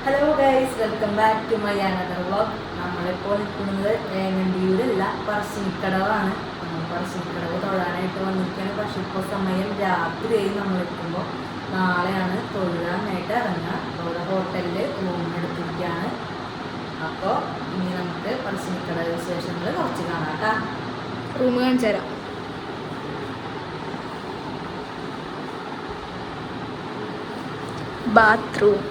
Hello guys, welcome back to my another vlog. നമ്മളിപ്പോൾ നിൽക്കുന്നത് വേങ്ങണ്ടിയൂരല്ല, പറശ്ശിനിക്കടവാണ്. പറശ്ശിനിക്കടവ് തൊഴാനായിട്ട് വന്നിരിക്കുകയാണ്. പക്ഷെ ഇപ്പോൾ സമയം രാത്രിയായി. നമ്മളെത്തുമ്പോൾ നാളെയാണ് തൊഴാനായിട്ട് ഇറങ്ങുക. അവിടെ ഹോട്ടലിൽ റൂം എടുത്തിരിക്കുകയാണ്. അപ്പോൾ ഇനി നമുക്ക് പറശ്ശിനിക്കടവ് വിശേഷങ്ങൾ കുറച്ച് കാണാം കേട്ടോ. റൂം കാണിച്ചു തരാം. ബാത്റൂം,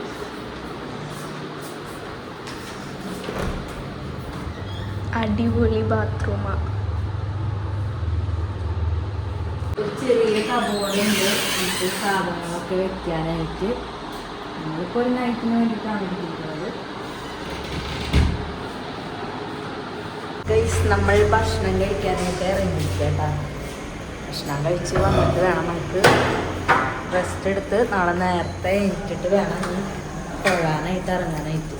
അടിപൊളി ബാത്റൂമാ. ഒരു ചെറിയ കബോർഡുണ്ട് നമുക്ക് സാധനങ്ങളൊക്കെ വെക്കാനായിട്ട്. നമ്മളിപ്പോൾ ഒരു നൈറ്റിന് വേണ്ടിയിട്ടാണ് ഇരിക്കുന്നത്. നമ്മൾ ഭക്ഷണം കഴിക്കാനായിട്ട് ഇറങ്ങിയിരിക്കട്ടാ. ഭക്ഷണം കഴിച്ച് വന്നിട്ട് വേണം നമുക്ക് റെസ്റ്റ് എടുത്ത് നാളെ നേരത്തെ എണീറ്റിട്ട് വേണം തൊഴാനായിട്ട് ഇറങ്ങാനായിട്ട്.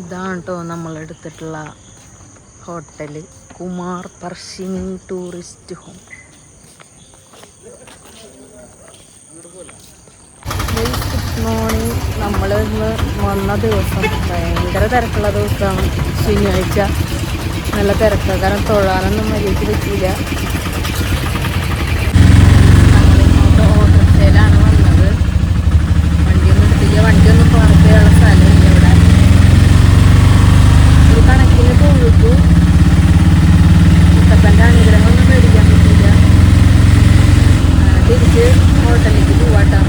ഇതാണ് കേട്ടോ നമ്മളെടുത്തിട്ടുള്ള hotel, Kumar Parassini tourist home. Good morning. നമ്മൾ ഇന്ന് വന്ന ദിവസം ഭയങ്കര തിരക്കുള്ള ദിവസമാണ്. ശനിയാഴ്ച നല്ല തിരക്കാണ്, കാരണം തൊഴാനൊന്നും മര്യാദയ്ക്ക് പറ്റിയില്ല. നമ്മളിങ്ങോട്ട് ഓട്ടോറിക്ഷയിലാണ് വന്നത്. വണ്ടിയൊന്നും എടുത്തില്ല, വണ്ടിയൊന്നും പാർക്ക് ചെയ്യാനുള്ള സ്ഥലമില്ല ഇവിടെ. ഒരു കണക്കിന് തൊഴുതു. മുത്തപ്പൻ്റെ അനുഗ്രഹമൊന്നും മേടിക്കാൻ പറ്റില്ല. തിരിച്ച് ഹോട്ടലിലേക്ക് പോവാട്ടോ.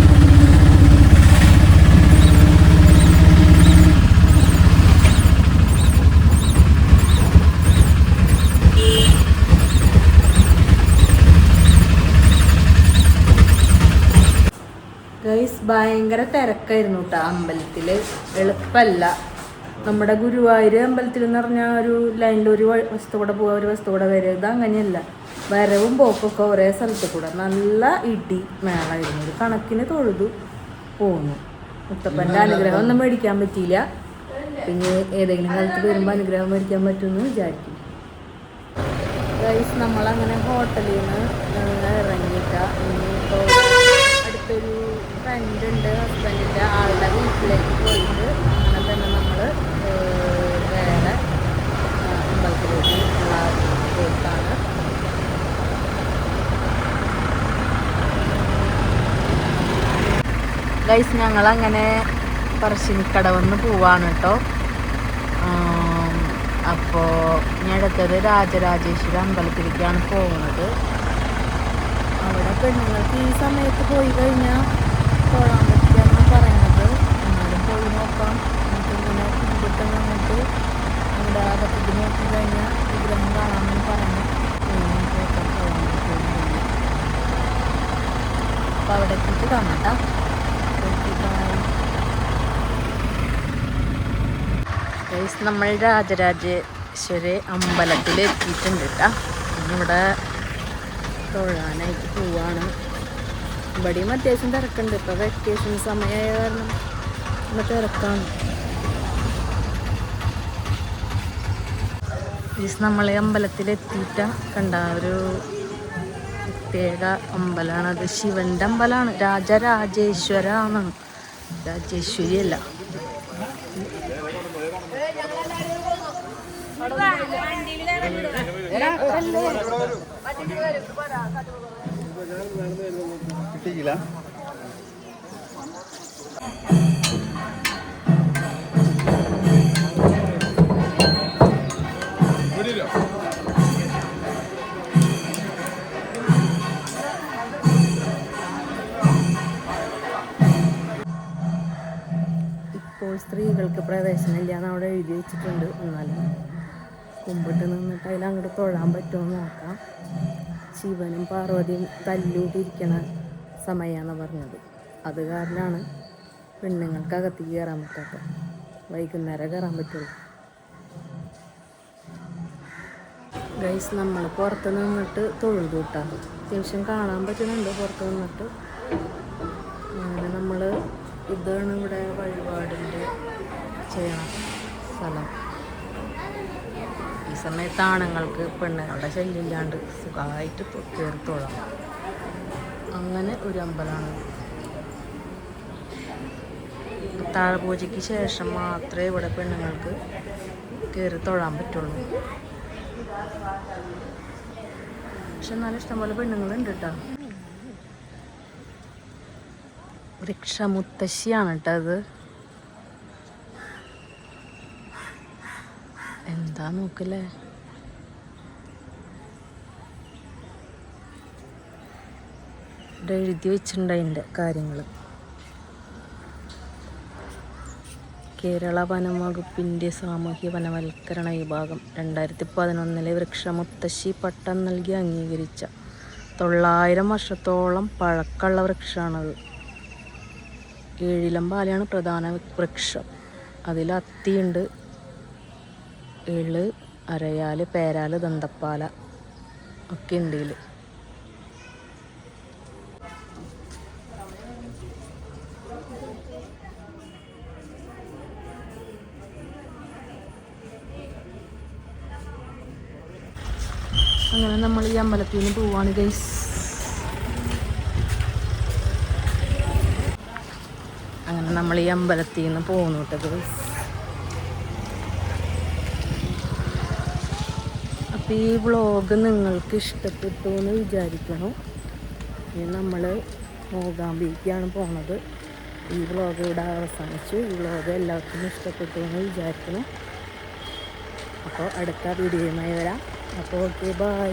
ഗൈസ്, ഭയങ്കര തിരക്കായിരുന്നു കേട്ടോ അമ്പലത്തിൽ. എളുപ്പമല്ല. നമ്മുടെ ഗുരുവായൂർ അമ്പലത്തിൽ എന്ന് പറഞ്ഞാൽ ഒരു ലൈനിൽ ഒരു വശത്തു കൂടെ പോവുക, ഒരു വശത്തു കൂടെ വരിക. ഇത് അങ്ങനെയല്ല, വരവും പോക്കൊക്കെ ഒരേ സ്ഥലത്ത് കൂടെ. നല്ല ഇടി മേളായിരുന്നു. ഒരു കണക്കിന് തൊഴുതു പോന്നു. മുത്തപ്പൻ്റെ അനുഗ്രഹം ഒന്നും മേടിക്കാൻ പറ്റിയില്ല. പിന്നെ ഏതെങ്കിലും കാലത്ത് വരുമ്പോൾ അനുഗ്രഹം മേടിക്കാൻ പറ്റുമെന്ന് വിചാരിക്കും. ഗൈസ്, നമ്മളങ്ങനെ ഹോട്ടലിൽ നിന്ന് ഇറങ്ങിയിട്ട. ഇനിയിപ്പോൾ അടുത്തൊരു ഫ്രണ്ട് ഉണ്ട്, ഹസ്ബൻഡിൻ്റെ ആളുടെ വീട്ടിലേക്ക് പോയിട്ട് അങ്ങനെ തന്നെ നമ്മൾ വേറെ അമ്പലത്തിലേക്ക് ഉള്ള പോക്കാണ്. ഗൈസ്, ഞങ്ങളങ്ങനെ പറശ്ശിനിക്കടവെന്ന് പോവാണ് കേട്ടോ. അപ്പോൾ ഇനി അടുത്തത് രാജരാജേശ്വരി അമ്പലത്തിലേക്കാണ് പോകുന്നത്. അവിടെ പെണ്ണുങ്ങൾക്ക് ഈ സമയത്ത് പോയി കഴിഞ്ഞാൽ തൊഴാൻ പറ്റുകയെന്ന് പറയുന്നത്. എന്നാലും പോയി നോക്കാം. നമുക്കിങ്ങനെ കുമ്പിട്ട് നിന്നിട്ട് നമ്മുടെ അകത്തേക്ക് നോക്കി കഴിഞ്ഞാൽ വിഗ്രഹം കാണാമെന്ന് പറഞ്ഞു. അപ്പോൾ അവിടെ എത്തിയിട്ട് കാണാം. നമ്മൾ രാജരാജേശ്വരി അമ്പലത്തിൽ എത്തിയിട്ടുണ്ട് കേട്ടോ. ഇവിടെ തൊഴാനായിട്ട് പോവാണ്. ഇവിടെയും അത്യാവശ്യം തിരക്കുണ്ട്. ഇപ്പോൾ വെക്കേഷൻ സമയമായ കാരണം ഇവിടെ തിരക്കാണ്. നമ്മൾ അമ്പലത്തിലെത്തിയിട്ട് കണ്ട ഒരു പ്രത്യേക അമ്പലമാണ്. അത് ശിവൻ്റെ അമ്പലമാണ്. രാജരാജേശ്വര എന്നാണ്, രാജേശ്വരി അല്ല. കിട്ടിയില്ല. ഇപ്പോൾ സ്ത്രീകൾക്ക് പ്രവേശനമില്ല എന്ന് അവിടെ എഴുതി വെച്ചിട്ടുണ്ട്. എന്നാലും കുമ്പിട്ട് നിന്നിട്ട് അതിൽ അങ്ങോട്ട് തൊഴാൻ പറ്റുമോ നോക്കാം. ശിവനും പാർവതിയും തല്ലൂട്ടിരിക്കണ സമയമാണ് പറഞ്ഞത്. അത് കാരണമാണ് പെണ്ണുങ്ങൾക്ക് അകത്തേക്ക് കയറാൻ പറ്റാത്തത്. വൈകുന്നേരം കയറാൻ പറ്റുള്ളൂ. ഗൈസ്, നമ്മൾ പുറത്ത് നിന്നിട്ട് തൊഴുതു കൂട്ടാം. അത്യാവശ്യം കാണാൻ പറ്റുന്നുണ്ട് പുറത്ത് നിന്നിട്ട്. അങ്ങനെ നമ്മൾ ഇതാണ് ഇവിടെ വഴിപാടിൻ്റെ ചെയ്യണ സ്ഥലം. ഈ സമയത്ത് ആണുങ്ങൾക്ക് പെണ്ണുങ്ങളുടെ ശല്യമില്ലാണ്ട് സുഖമായിട്ട് കയറി തൊഴാം. അങ്ങനെ ഒരു അമ്പലമാണ്. അത്താഴപൂജയ്ക്ക് ശേഷം മാത്രമേ ഇവിടെ പെണ്ണുങ്ങൾക്ക് കയറി തൊഴാൻ പറ്റുള്ളൂ. പക്ഷെ നല്ല ഇഷ്ടംപോലെ പെണ്ണുങ്ങളുണ്ട് കേട്ടോ. വൃക്ഷമുത്തശ്ശിയാണ് കേട്ടോ അത്. എന്താ നോക്കല്ലേ. ഇവിടെ എഴുതി വെച്ചിട്ടുണ്ട് അതിൻ്റെ കാര്യങ്ങൾ. കേരള വനം വകുപ്പിൻ്റെ സാമൂഹ്യ വനവൽക്കരണ വിഭാഗം 2011 വൃക്ഷമുത്തശ്ശി പട്ടം നൽകി അംഗീകരിച്ച 900 വർഷത്തോളം പഴക്കമുള്ള വൃക്ഷമാണത്. ഏഴിലം പാലയാണ് പ്രധാന വൃക്ഷം. അതിൽ അത്തിയുണ്ട്, എള്, അരയാല്, പേരാല്, ദന്തപ്പാല ഒക്കെ ഉണ്ട് ഇതിൽ. അങ്ങനെ നമ്മൾ ഈ അമ്പലത്തിൽ നിന്ന് പോവാണ് ഗൈസ്. അങ്ങനെ നമ്മൾ ഈ അമ്പലത്തിൽ നിന്ന് പോകുന്നു കേട്ടോ ഗൈസ്. അപ്പോൾ ഈ വ്ളോഗ് നിങ്ങൾക്ക് ഇഷ്ടപ്പെട്ടു എന്ന് വിചാരിക്കണം. ഇനി നമ്മൾ മൂകാംബികയ്ക്കാണ് പോണത്. ഈ വ്ളോഗ് ഇവിടെ അവസാനിച്ചു. ഈ വ്ളോഗ് എല്ലാവർക്കും ഇഷ്ടപ്പെട്ടു എന്ന് വിചാരിക്കണം. അപ്പോൾ അടുത്ത വീഡിയോയുമായി വരാം. അപ്പോൾ ഓക്കെ, ബൈ.